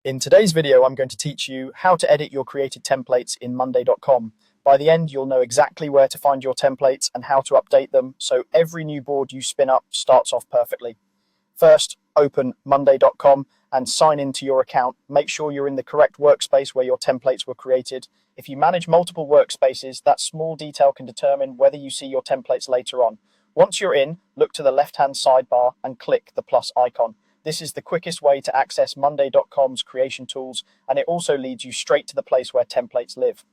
In today's video, I'm going to teach you how to edit your created templates in monday.com. By the end, you'll know exactly where to find your templates and how to update them, so every new board you spin up starts off perfectly. First, open monday.com and sign into your account. Make sure you're in the correct workspace where your templates were created. If you manage multiple workspaces, that small detail can determine whether you see your templates later on. Once you're in, look to the left-hand sidebar and click the plus icon. This is the quickest way to access monday.com's creation tools, and it also leads you straight to the place where templates live.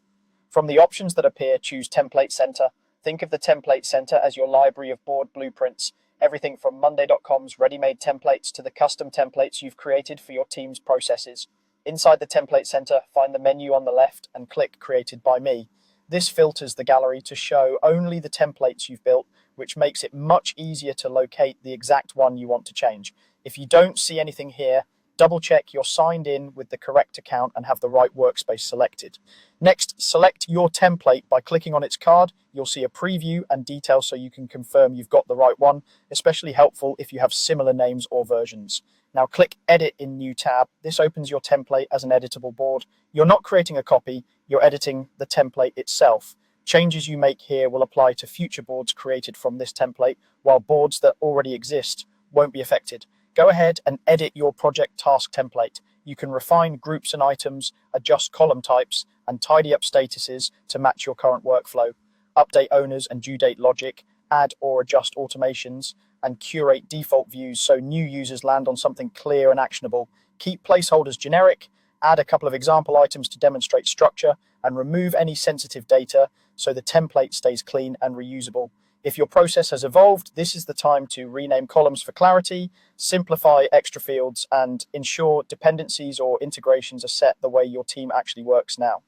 From the options that appear, choose Template Center. Think of the Template Center as your library of board blueprints, everything from monday.com's ready-made templates to the custom templates you've created for your team's processes. Inside the Template Center, find the menu on the left and click Created by Me. This filters the gallery to show only the templates you've built, which makes it much easier to locate the exact one you want to change. If you don't see anything here, double check you're signed in with the correct account and have the right workspace selected. Next, select your template by clicking on its card. You'll see a preview and details so you can confirm you've got the right one, especially helpful if you have similar names or versions. Now click Edit in New tab. This opens your template as an editable board. You're not creating a copy, you're editing the template itself. Changes you make here will apply to future boards created from this template, while boards that already exist won't be affected. Go ahead and edit your project task template. You can refine groups and items, adjust column types, and tidy up statuses to match your current workflow. Update owners and due date logic, add or adjust automations, and curate default views so new users land on something clear and actionable. Keep placeholders generic, add a couple of example items to demonstrate structure, and remove any sensitive data so the template stays clean and reusable. If your process has evolved, this is the time to rename columns for clarity, simplify extra fields, and ensure dependencies or integrations are set the way your team actually works now.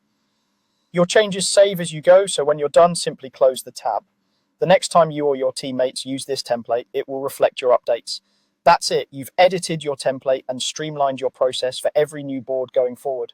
Your changes save as you go, so when you're done, simply close the tab. The next time you or your teammates use this template, it will reflect your updates. That's it. You've edited your template and streamlined your process for every new board going forward.